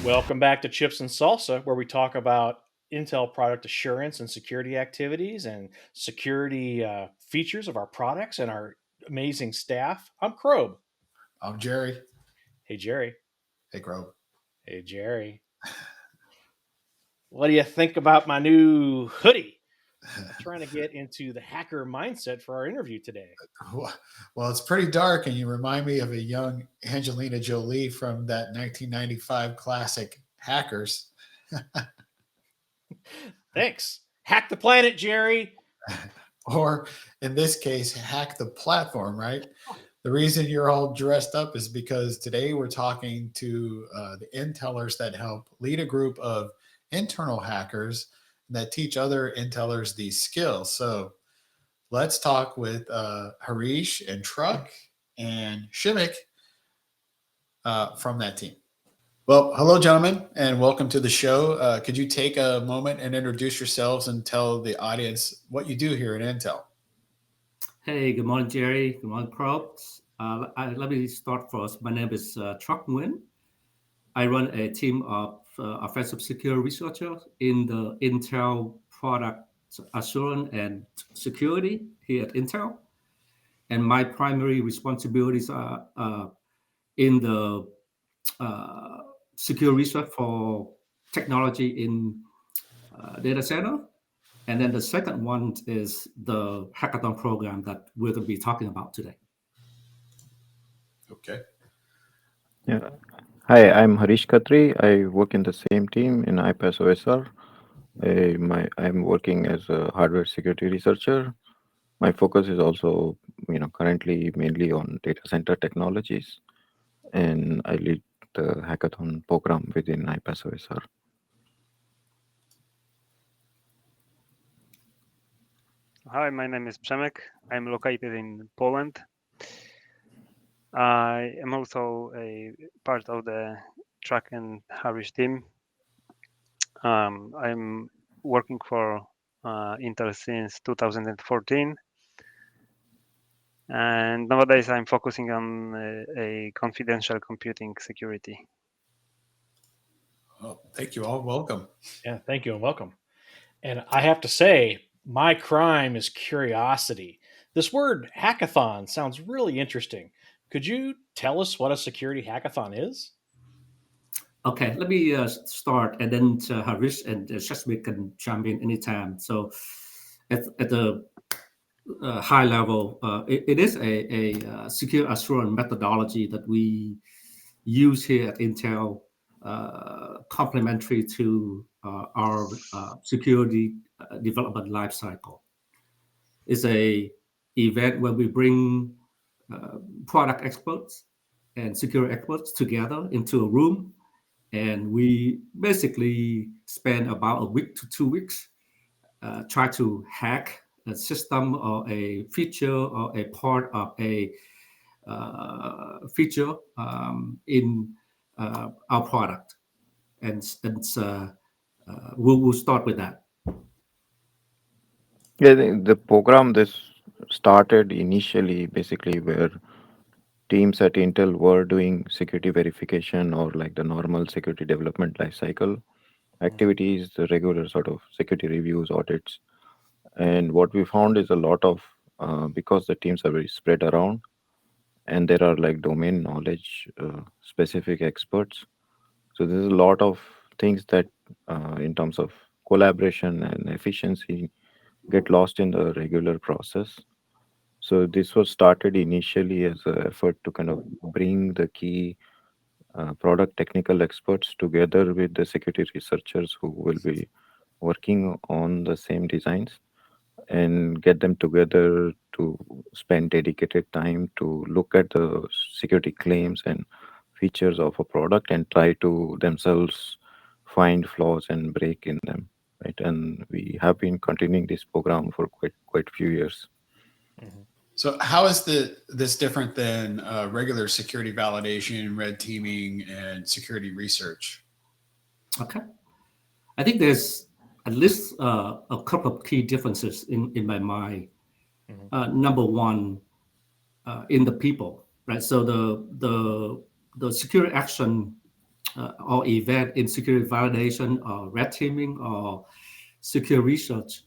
Welcome back to Chips and Salsa, where we talk about Intel product assurance and security activities and security features of our products and our amazing staff. I'm CRob. I'm Jerry. Hey, Jerry. Hey, CRob. Hey, Jerry. What do you think about my new hoodie? Trying to get into the hacker mindset for our interview today. Well, it's pretty dark, and you remind me of a young Angelina Jolie from that 1995 classic Hackers. Thanks. Hack the planet, Jerry. Or in this case, hack the platform, right? The reason you're all dressed up is because today we're talking to the Intellers that help lead a group of internal hackers that teach other Intellers these skills. So let's talk with Harish and Truck and Shimmick from that team. Well, hello, gentlemen, and welcome to the show. Could you take a moment and introduce yourselves and tell the audience what you do here at Intel? Hey, good morning, Jerry. Good morning, Crops. Let me start first. My name is Truck Nguyen. I run a team of offensive security researchers in the Intel product assurance and security here at Intel. And my primary responsibilities are in the uh, secure research for technology in data center. And then the second one is the hackathon program that we're going to be talking about today. Okay. Yeah. Hi, I'm Harish Khatri. I work in the same team in IPAS OSR. I'm working as a hardware security researcher. My focus is also, currently mainly on data center technologies, and I lead the hackathon program within IPAS OSR. Hi, my name is Przemek. I'm located in Poland. I am also a part of the Track and Harish team. I'm working for Intel since 2014, and nowadays I'm focusing on a confidential computing security. Well, thank you all. Welcome. Yeah, thank you and welcome. And I have to say, my crime is curiosity. This word hackathon sounds really interesting. Could you tell us what a security hackathon is? Okay, let me start, and then Harish and Shashmi can chime in anytime. So, at the high level, it is a secure assurance methodology that we use here at Intel, complementary to our security development lifecycle. It's a event where we bring product experts and security experts together into a room, and we basically spend about a week to 2 weeks try to hack a system or a feature or a part of a feature in our product, and we'll start with that. Yeah, the program this started initially basically where teams at Intel were doing security verification or like the normal security development lifecycle activities, the regular sort of security reviews, audits. And what we found is a lot of, because the teams are very spread around and there are like domain knowledge specific experts. So there's a lot of things that, in terms of collaboration and efficiency, get lost in the regular process. So this was started initially as an effort to kind of bring the key product technical experts together with the security researchers who will be working on the same designs and get them together to spend dedicated time to look at the security claims and features of a product and try to themselves find flaws and break in them, right? And we have been continuing this program for quite few years. Mhm. So, how is this different than regular security validation, red teaming, and security research? Okay, I think there's at least a couple of key differences in my mind. Mhm. Number one, in the people, right? So the security action or event in security validation or red teaming or secure research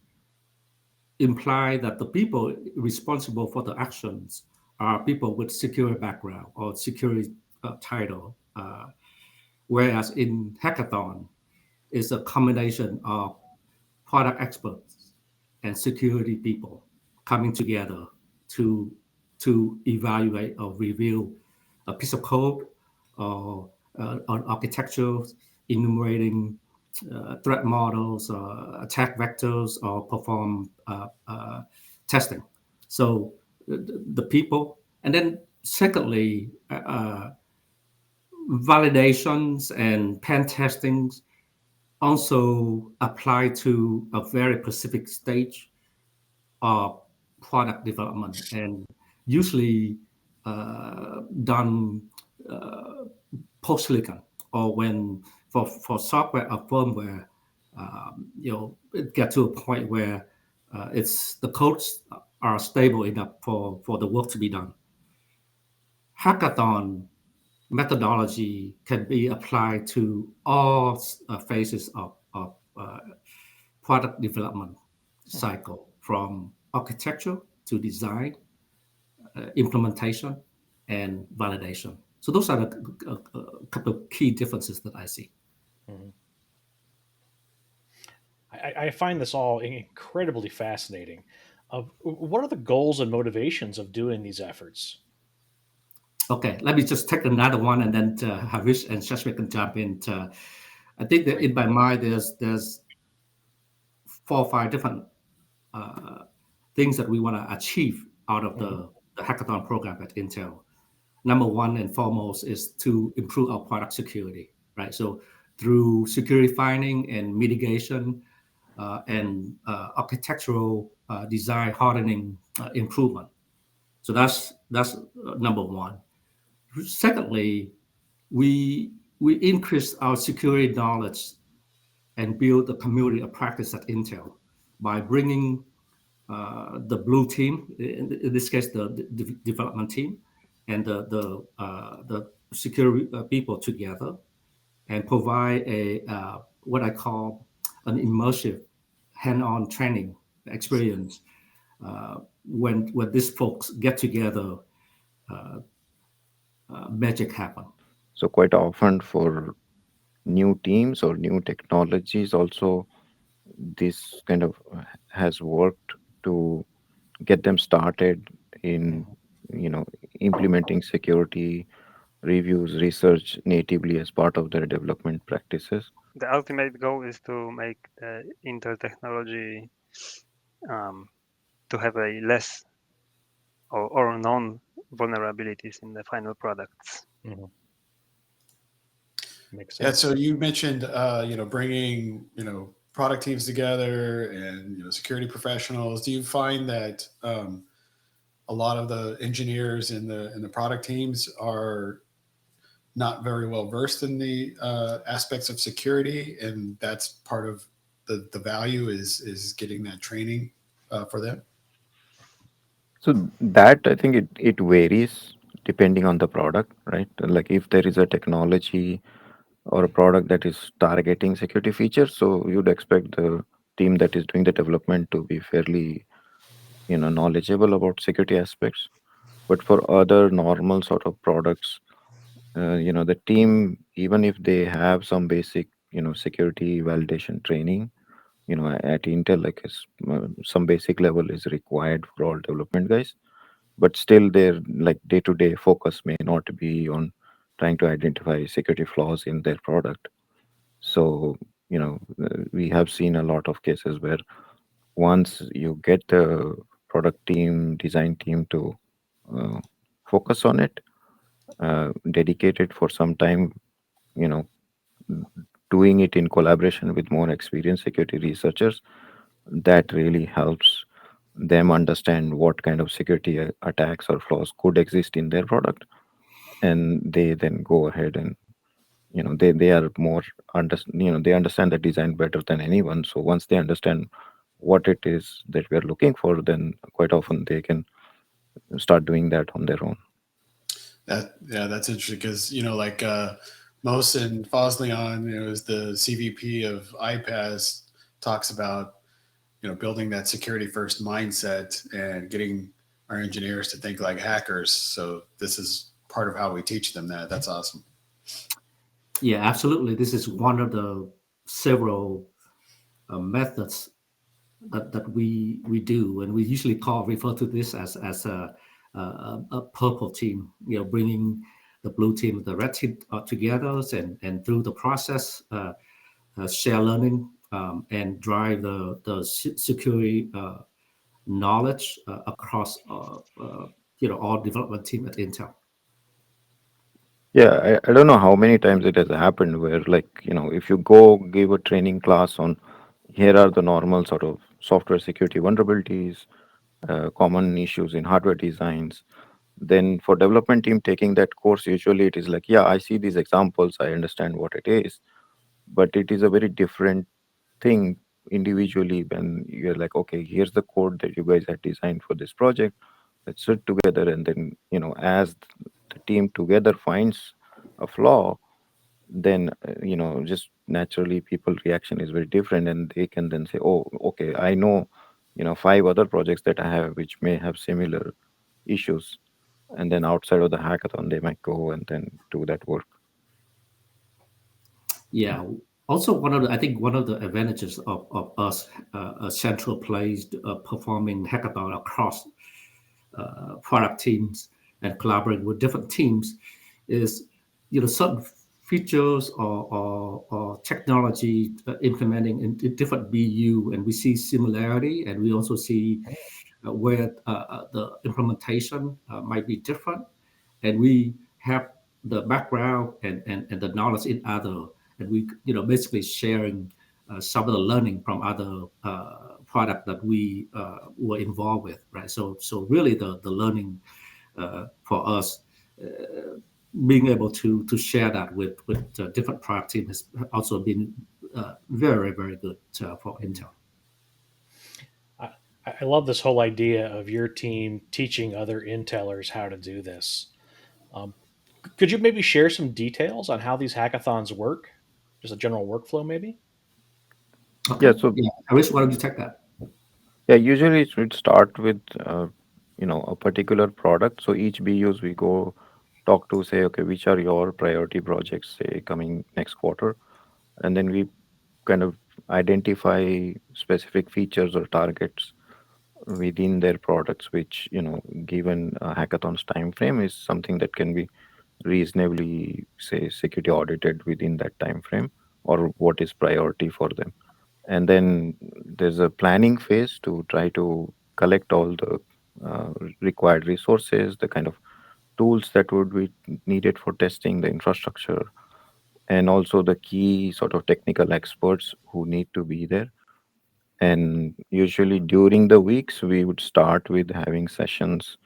imply that the people responsible for the actions are people with security background or security title. Whereas in hackathon, it's a combination of product experts and security people coming together to to evaluate or review a piece of code or on architecture, enumerating threat models, attack vectors, or perform testing. So the people, and then secondly, validations and pen testings also apply to a very specific stage of product development and usually done post silicon or when for software or firmware, it get to a point where it's the codes are stable enough for the work to be done. Hackathon methodology can be applied to all phases of product development cycle, from architecture to design, implementation, and validation. So those are a couple of key differences that I see. Mhm. I find this all incredibly fascinating. What are the goals and motivations of doing these efforts? Okay, let me just take another one, and then Harish and Shashmi can jump in. I think that in my mind, there's 4 or 5 different uh, things that we want to achieve out of Mhm. the hackathon program at Intel. Number one and foremost is to improve our product security, right? So through security finding and mitigation and architectural design hardening improvement. So that's number one. Secondly, we we increase our security knowledge and build a community of practice at Intel by bringing the blue team, in this case, the development team, and the security people together, and provide a what I call an immersive hand-on training experience. When these folks get together, magic happen. So quite often for new teams or new technologies also, this kind of has worked to get them started in, Mhm. you know, implementing security reviews research natively as part of their development practices. The ultimate goal is to make the Intel technology um, to have a less or non vulnerabilities in the final products. Mhm. Makes Yeah. sense. So you mentioned, bringing, product teams together and, security professionals. Do you find that a lot of the engineers in the product teams are not very well versed in the aspects of security, and that's part of the value is getting that training for them? So that I think it varies depending on the product, right? Like if there is a technology or a product that is targeting security features, so you'd expect the team that is doing the development to be fairly, knowledgeable about security aspects. But for other normal sort of products, the team, even if they have some basic, security validation training, at Intel, like some basic level is required for all development guys, but still their like day-to-day focus may not be on trying to identify security flaws in their product. So, we have seen a lot of cases where once you get the product team, design team to uh, focus on it, dedicate it for some time, you know, doing it in collaboration with more experienced security researchers, that really helps them understand what kind of security attacks or flaws could exist in their product, and they then go ahead and they are more they understand the design better than anyone. So once they understand what it is that we are looking for, then quite often they can start doing that on their own. That, yeah, that's interesting because, like, Mohsen Fosleon, is the CVP of iPaaS, talks about building that security first mindset and getting our engineers to think like hackers. So this is part of how we teach them that. That's awesome. Yeah, absolutely. This is one of the several methods that we do, and we usually refer to this as a purple team. Bringing the blue team, the red team together, and through the process, share learning and drive the security knowledge across all development team at Intel. Yeah, I don't know how many times it has happened where, like, if you go give a training class on here are the normal sort of software security vulnerabilities, common issues in hardware designs, then for development team taking that course, usually it is like, yeah, I see these examples, I understand what it is, but it is a very different thing individually when you're like, okay, here's the code that you guys had designed for this project. Let's sit together, and then as the team together finds a flaw, then just naturally people reaction is very different, and they can then say, oh, okay, I know five other projects that I have which may have similar issues, and then outside of the hackathon they might go and then do that work. Yeah. Also, I think one of the advantages of us a central placed performing hackathon across product teams and collaborating with different teams is, certain features or technology implementing in different BU, and we see similarity, and we also see where the implementation might be different, and we have the background and the knowledge in other, and we basically sharing some of the learning from other product that we were involved with, right? So really the learning for us, being able to share that with different product teams has also been very very good for Intel. I, I love this whole idea of your team teaching other Intellers how to do this. Um, could you maybe share some details on how these hackathons work? Just a general workflow, maybe? Okay. Yeah, so Yeah, Harish, why don't you take that? yeah, usually it would start with a particular product. So each BUs we go talk to, say, okay, which are your priority projects, say, coming next quarter, and then we kind of identify specific features or targets within their products, which given a hackathon's time frame, is something that can be reasonably, say, security audited within that time frame, or what is priority for them. And then there's a planning phase to try to collect all the required resources, the kind of tools that would be needed for testing the infrastructure, and also the key sort of technical experts who need to be there. And usually during the weeks, we would start with having sessions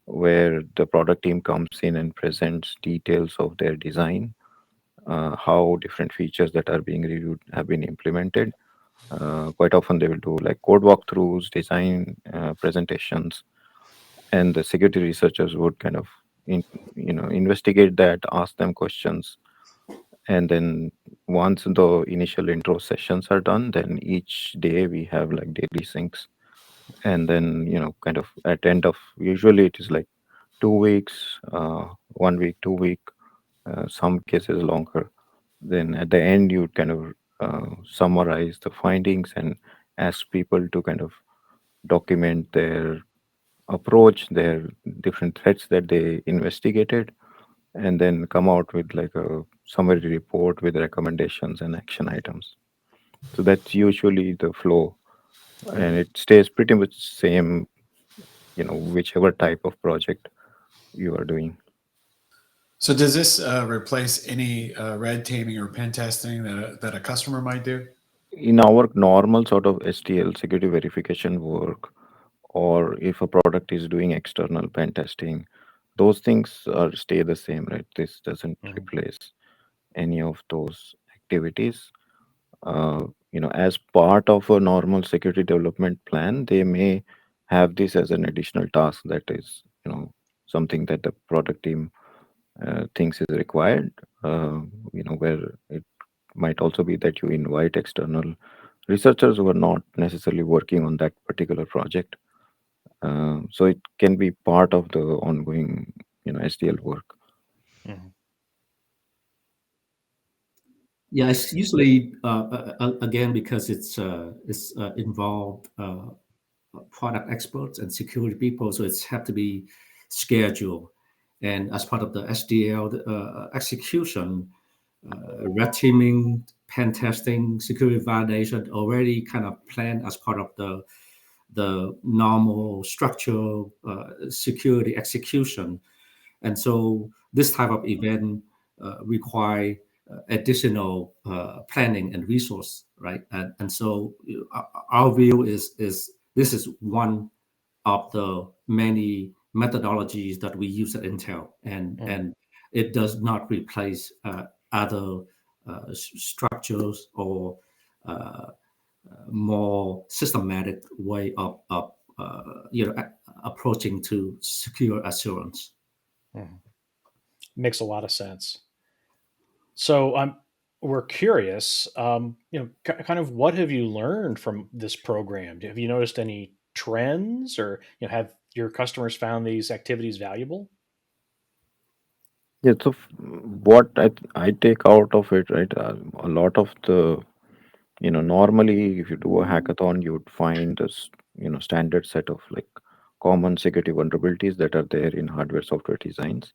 where the product team comes in and presents details of their design, how different features that are being reviewed have been implemented. Quite often they will do like code walkthroughs, design presentations, and the security researchers would kind of investigate that, ask them questions, and then once the initial intro sessions are done, then each day we have like daily syncs, and then kind of at end of, usually it is like 2 weeks, 1 week, 2 week, some cases longer. Then at the end, you kind of summarize the findings and ask people to kind of document their approach, their different threats that they investigated, and then come out with like a summary report with recommendations and action items. So that's usually the flow, and it stays pretty much same, whichever type of project you are doing. So does this replace any red teaming or pen testing that a customer might do? In our normal sort of STL security verification work, or if a product is doing external pen testing, those things are stay the same, right? This doesn't Mhm. replace any of those activities. As part of a normal security development plan, they may have this as an additional task that is something that the product team thinks is required. where it might also be that you invite external researchers who are not necessarily working on that particular project. So it can be part of the ongoing, SDL work. Mhm. Yeah, it's usually again because it's involved product experts and security people, so it's have to be scheduled. And as part of the SDL execution, red teaming, pen testing, security validation already kind of planned as part of the normal structural security execution. And so this type of event require additional planning and resource, right? And so our view is this is one of the many methodologies that we use at Intel, and it does not replace other structures or uh, more systematic way of approaching to secure assurance. Mhm. Makes a lot of sense. So we're curious, kind of what have you learned from this program? Have you noticed any trends, or have your customers found these activities valuable? Yeah. So what I take out of it, right? A lot of the, normally if you do a hackathon, you would find this, standard set of like common security vulnerabilities that are there in hardware software designs.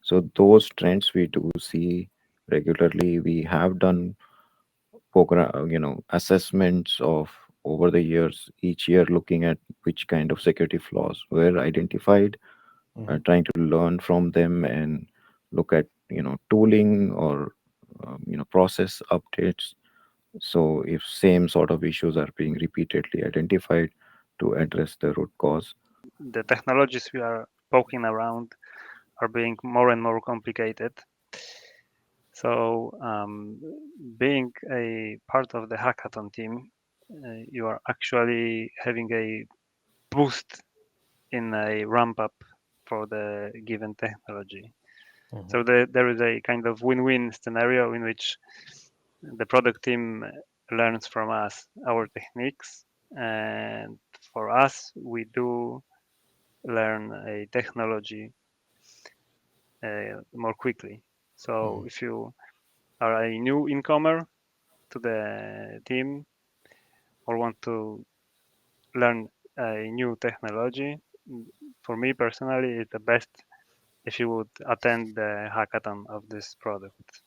So those trends we do see regularly. We have done program, assessments of over the years, each year looking at which kind of security flaws were identified, Hmm. trying to learn from them and look at, tooling or, process updates. So if same sort of issues are being repeatedly identified, to address the root cause. The technologies we are poking around are being more and more complicated. So, being a part of the hackathon team, you are actually having a boost in a ramp up for the given technology. Hmm. So there is a kind of win-win scenario in which the product team learns from us our techniques, and for us, we do learn a technology more quickly. So Hmm. if you are a new incomer to the team or want to learn a new technology, for me personally, it's the best if you would attend the hackathon of this product.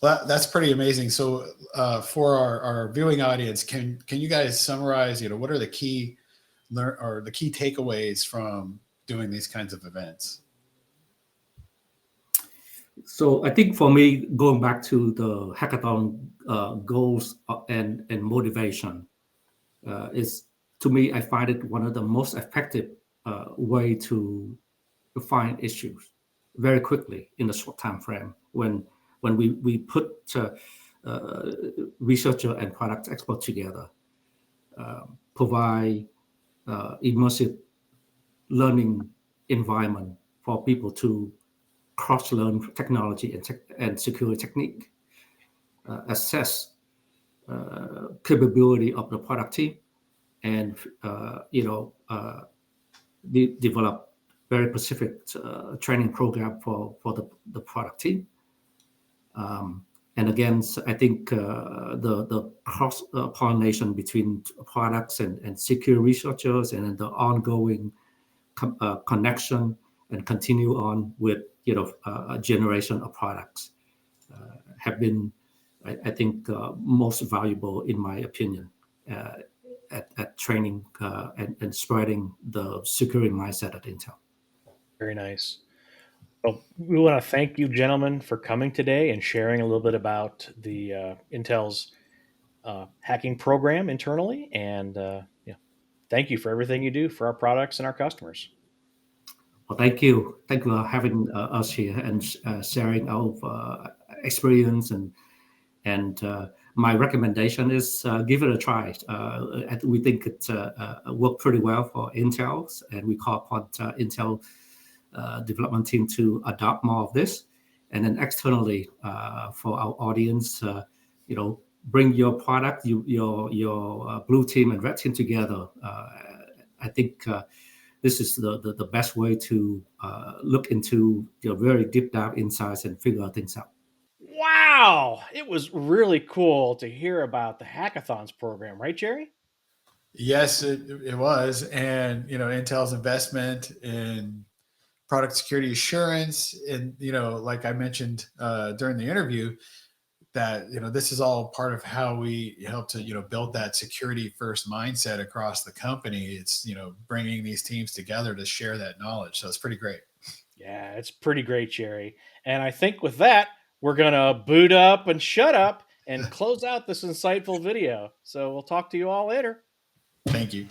Well, that's pretty amazing. So, for our viewing audience, can you guys summarize? What are the key or the key takeaways from doing these kinds of events? So I think for me, going back to the hackathon goals and motivation is, to me, I find it one of the most effective way to find issues very quickly in a short time frame. When we put uh, researcher and product expert together, provide immersive learning environment for people to cross-learn technology and security technique, assess capability of the product team, and develop very specific training program for the product team. And again, I think the cross pollination between products and secure researchers, and then the ongoing connection and continue on with a generation of products have been, I think, most valuable in my opinion at training and spreading the security mindset at Intel. Very nice. Well, we want to thank you, gentlemen, for coming today and sharing a little bit about the Intel's hacking program internally. And thank you for everything you do for our products and our customers. Well, thank you for having us here and sharing our experience and my recommendation is give it a try. We think it worked pretty well for Intel, and we call upon Intel development team to adopt more of this. and then externally for our audience, bring your product, your blue team and red team together. I think this is the best way to look into your very deep dive insights and figure things out. Wow, it was really cool to hear about the hackathons program, right, Jerry? Yes, it was. And, Intel's investment in product security assurance. And, like I mentioned during the interview, that, this is all part of how we help to, build that security first mindset across the company. It's, bringing these teams together to share that knowledge. So it's pretty great. Yeah, it's pretty great, Jerry. And I think with that, we're going to boot up and shut up and close out this insightful video. So we'll talk to you all later. Thank you.